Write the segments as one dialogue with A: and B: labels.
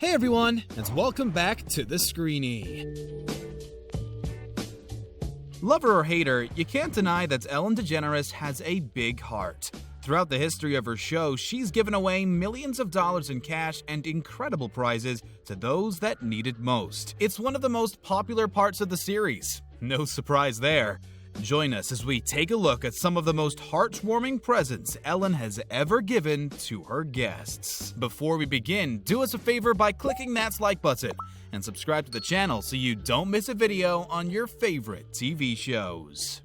A: Hey everyone, and welcome back to The Screeny. Lover or hater, you can't deny that Ellen DeGeneres has a big heart. Throughout the history of her show, she's given away millions of dollars in cash and incredible prizes to those that need it most. It's one of the most popular parts of the series. No surprise there. Join us as we take a look at some of the most heartwarming presents Ellen has ever given to her guests. Before we begin, do us a favor by clicking that like button and subscribe to the channel so you don't miss a video on your favorite TV shows.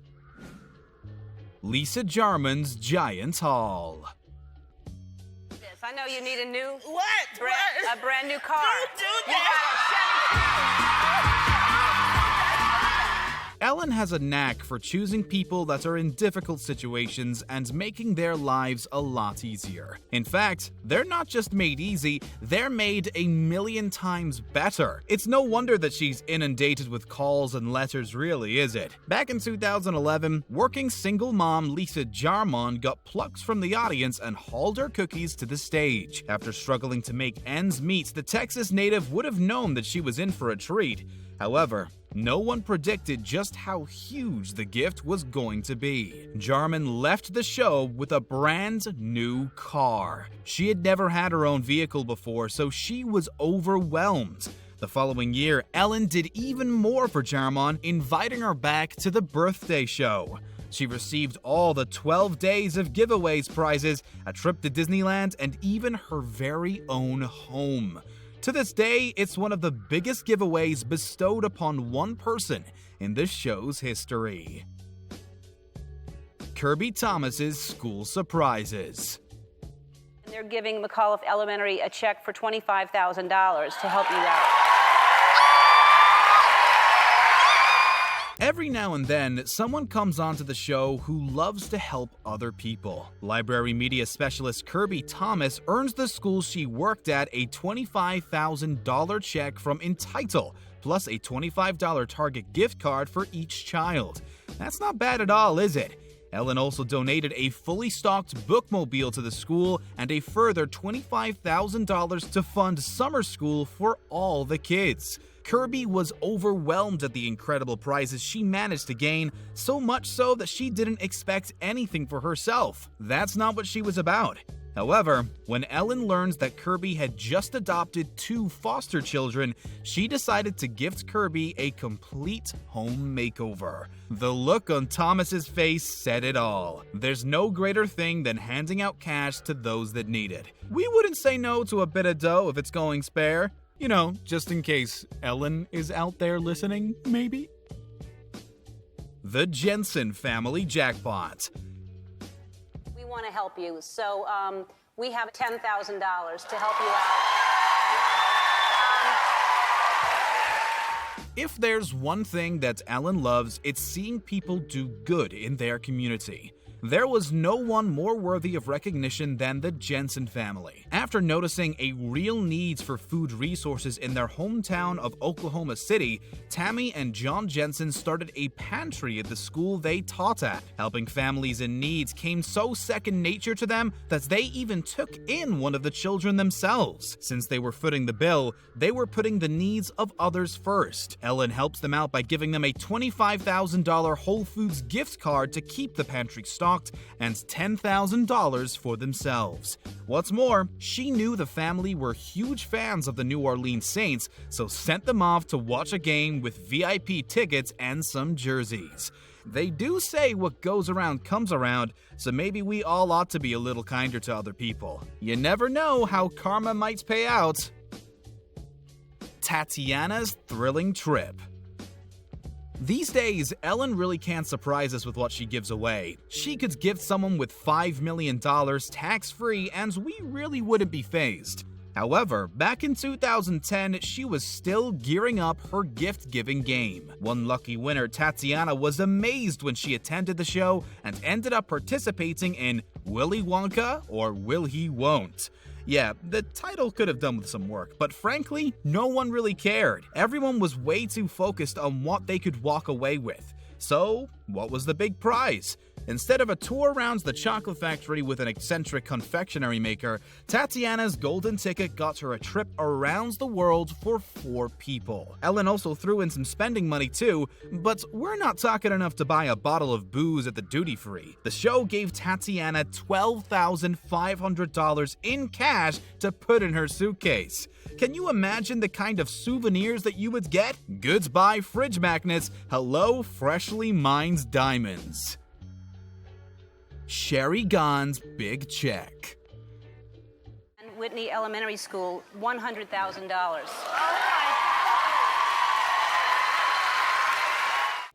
A: Lisa Jarmons' Giant Haul.
B: I know you need a new
C: What?
B: a brand new car.
C: Don't do
B: You
C: that.
B: got a Chevy.
A: Ellen has a knack for choosing people that are in difficult situations and making their lives a lot easier. In fact, they're not just made easy, they're made a million times better. It's no wonder that she's inundated with calls and letters, really, is it? Back in 2011, working single mom Lisa Jarmons got plucked from the audience and hauled her cookies to the stage. After struggling to make ends meet, the Texas native would have known that she was in for a treat. However, no one predicted just how huge the gift was going to be. Jarmons left the show with a brand new car. She had never had her own vehicle before, so she was overwhelmed. The following year, Ellen did even more for Jarmons, inviting her back to the birthday show. She received all the 12 days of giveaways prizes, a trip to Disneyland, and even her very own home. To this day, it's one of the biggest giveaways bestowed upon one person in the show's history. Kirby Thomas's School Surprises.
B: And they're giving McAuliffe Elementary a check for $25,000 to help you out.
A: Every now and then, someone comes onto the show who loves to help other people. Library media specialist Kirby Thomas earns the school she worked at a $25,000 check from Entitle, plus a $25 Target gift card for each child. That's not bad at all, is it? Ellen also donated a fully stocked bookmobile to the school and a further $25,000 to fund summer school for all the kids. Kirby was overwhelmed at the incredible prizes she managed to gain, so much so that she didn't expect anything for herself. That's not what she was about. However, when Ellen learns that Kirby had just adopted 2 foster children, she decided to gift Kirby a complete home makeover. The look on Thomas's face said it all. There's no greater thing than handing out cash to those that need it. We wouldn't say no to a bit of dough if it's going spare. You know, just in case Ellen is out there listening, maybe? The Jensen family jackpot.
B: We want to help you, so we have $10,000 to help you out.
A: If there's one thing that Ellen loves, it's seeing people do good in their community. There was no one more worthy of recognition than the Jensen family. After noticing a real need for food resources in their hometown of Oklahoma City, Tammy and John Jensen started a pantry at the school they taught at. Helping families in need came so second nature to them that they even took in one of the children themselves. Since they were footing the bill, they were putting the needs of others first. Ellen helps them out by giving them a $25,000 Whole Foods gift card to keep the pantry stocked and $10,000 for themselves. What's more, she knew the family were huge fans of the New Orleans Saints, so sent them off to watch a game with VIP tickets and some jerseys. They do say what goes around comes around, so maybe we all ought to be a little kinder to other people. You never know how karma might pay out. Tatiana's thrilling trip. These days, Ellen really can't surprise us with what she gives away. She could gift someone with $5 million tax-free and we really wouldn't be fazed. However, back in 2010, she was still gearing up her gift-giving game. One lucky winner, Tatiana, was amazed when she attended the show and ended up participating in Willy Wonka or Will He Won't. Yeah, the title could have done with some work, but frankly, no one really cared. Everyone was way too focused on what they could walk away with. So, what was the big prize? Instead of a tour around the chocolate factory with an eccentric confectionery maker, Tatiana's golden ticket got her a trip around the world for 4 people. Ellen also threw in some spending money too, but we're not talking enough to buy a bottle of booze at the duty-free. The show gave Tatiana $12,500 in cash to put in her suitcase. Can you imagine the kind of souvenirs that you would get? Goods buy fridge magnets, hello freshly mined diamonds. Sherry Gahn's big check.
B: And Whitney Elementary School, $100,000.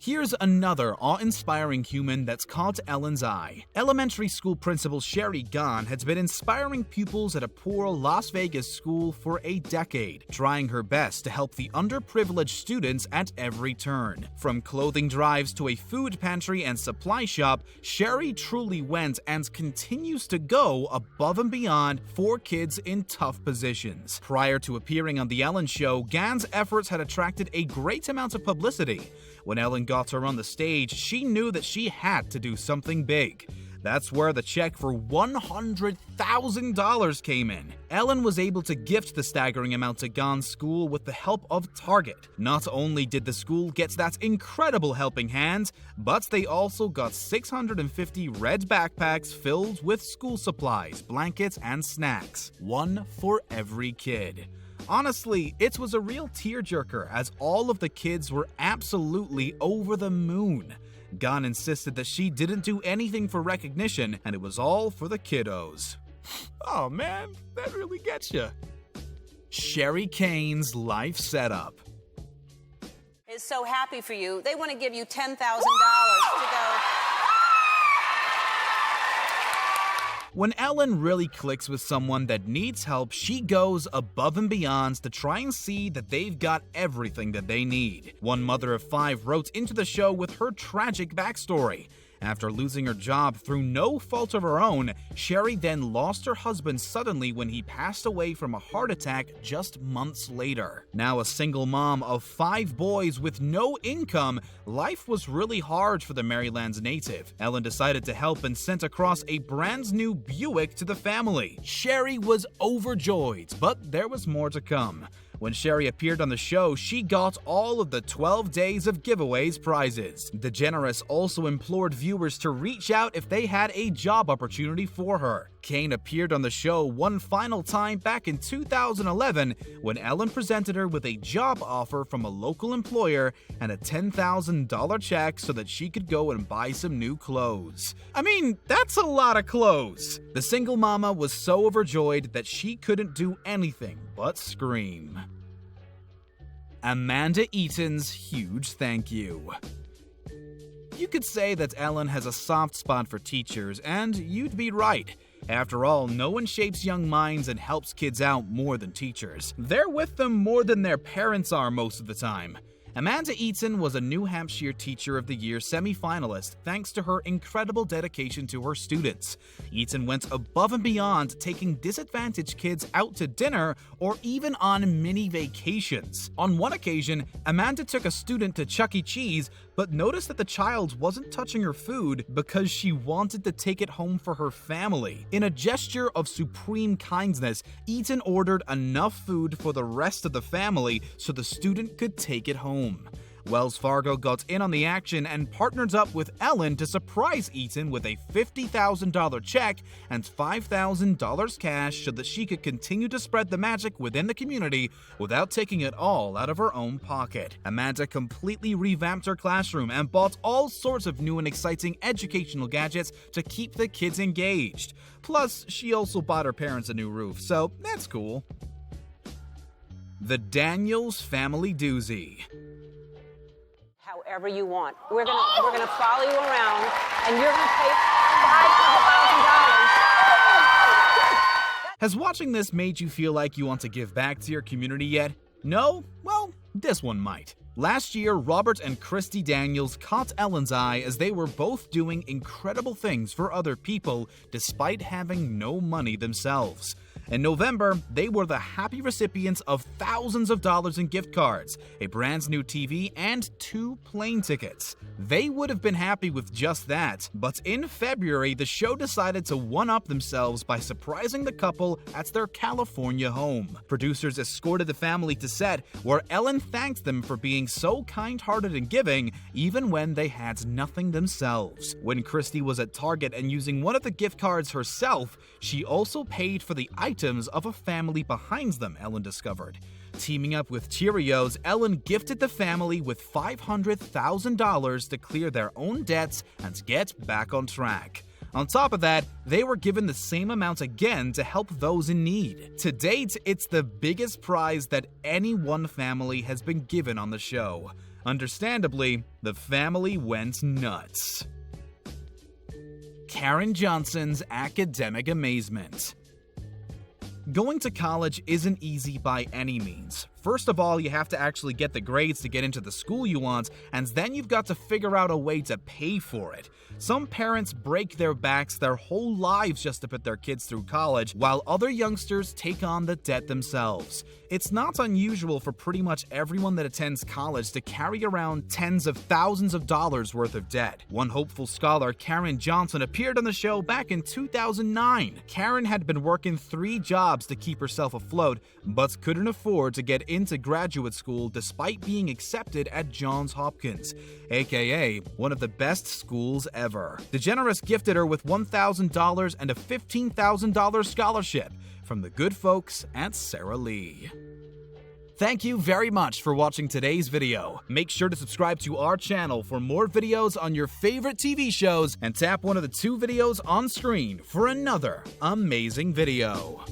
A: Here's another awe-inspiring human that's caught Ellen's eye. Elementary school principal Sherry Gahn has been inspiring pupils at a poor Las Vegas school for a decade, trying her best to help the underprivileged students at every turn. From clothing drives to a food pantry and supply shop, Sherry truly went and continues to go above and beyond for kids in tough positions. Prior to appearing on The Ellen Show, Gahn's efforts had attracted a great amount of publicity. When Ellen got her on the stage, she knew that she had to do something big. That's where the check for $100,000 came in. Ellen was able to gift the staggering amount to Gahn's school with the help of Target. Not only did the school get that incredible helping hand, but they also got 650 red backpacks filled with school supplies, blankets, and snacks. One for every kid. Honestly, it was a real tearjerker as all of the kids were absolutely over the moon. Gahn insisted that she didn't do anything for recognition and it was all for the kiddos. Oh man, that really gets you. Sherry Kane's life setup.
B: Is so happy for you. They want to give you $10,000 to go.
A: When Ellen really clicks with someone that needs help, she goes above and beyond to try and see that they've got everything that they need. One mother of 5 wrote into the show with her tragic backstory. After losing her job through no fault of her own, Sherry then lost her husband suddenly when he passed away from a heart attack just months later. Now a single mom of 5 boys with no income, life was really hard for the Maryland's native. Ellen decided to help and sent across a brand new Buick to the family. Sherry was overjoyed, but there was more to come. When Sherry appeared on the show, she got all of the 12 days of giveaways prizes. DeGeneres also implored viewers to reach out if they had a job opportunity for her. Kane appeared on the show one final time back in 2011 when Ellen presented her with a job offer from a local employer and a $10,000 check so that she could go and buy some new clothes. I mean, that's a lot of clothes. The single mama was so overjoyed that she couldn't do anything but scream. Amanda Eaton's huge thank you. You could say that Ellen has a soft spot for teachers, and you'd be right. After all, no one shapes young minds and helps kids out more than teachers. They're with them more than their parents are most of the time. Amanda Eaton was a New Hampshire Teacher of the Year semi-finalist thanks to her incredible dedication to her students. Eaton went above and beyond, taking disadvantaged kids out to dinner or even on mini vacations. On one occasion, Amanda took a student to Chuck E. Cheese, but noticed that the child wasn't touching her food because she wanted to take it home for her family. In a gesture of supreme kindness, Eaton ordered enough food for the rest of the family so the student could take it home. Wells Fargo got in on the action and partnered up with Ellen to surprise Eaton with a $50,000 check and $5,000 cash so that she could continue to spread the magic within the community without taking it all out of her own pocket. Amanda completely revamped her classroom and bought all sorts of new and exciting educational gadgets to keep the kids engaged. Plus, she also bought her parents a new roof, so that's cool. The Daniels Family Doozy.
B: However you want. We're gonna follow you around, and you're gonna pay $500,000.
A: Has watching this made you feel like you want to give back to your community yet? No? Well, this one might. Last year, Robert and Christy Daniels caught Ellen's eye as they were both doing incredible things for other people despite having no money themselves. In November, they were the happy recipients of thousands of dollars in gift cards, a brand new TV, and 2 plane tickets. They would have been happy with just that, but in February, the show decided to one-up themselves by surprising the couple at their California home. Producers escorted the family to set, where Ellen thanked them for being so kind-hearted and giving, even when they had nothing themselves. When Christy was at Target and using one of the gift cards herself, she also paid for the items of a family behind them, Ellen discovered. Teaming up with Cheerios, Ellen gifted the family with $500,000 to clear their own debts and get back on track. On top of that, they were given the same amount again to help those in need. To date, it's the biggest prize that any one family has been given on the show. Understandably, the family went nuts. Karen Johnson's academic amazement. Going to college isn't easy by any means. First of all, you have to actually get the grades to get into the school you want, and then you've got to figure out a way to pay for it. Some parents break their backs their whole lives just to put their kids through college, while other youngsters take on the debt themselves. It's not unusual for pretty much everyone that attends college to carry around tens of thousands of dollars worth of debt. One hopeful scholar, Karen Johnson, appeared on the show back in 2009. Karen had been working 3 jobs to keep herself afloat, but couldn't afford to get into graduate school despite being accepted at Johns Hopkins, aka one of the best schools ever. DeGeneres gifted her with $1,000 and a $15,000 scholarship from the good folks at Sarah Lee. Thank you very much for watching today's video. Make sure to subscribe to our channel for more videos on your favorite TV shows and tap one of the 2 videos on screen for another amazing video.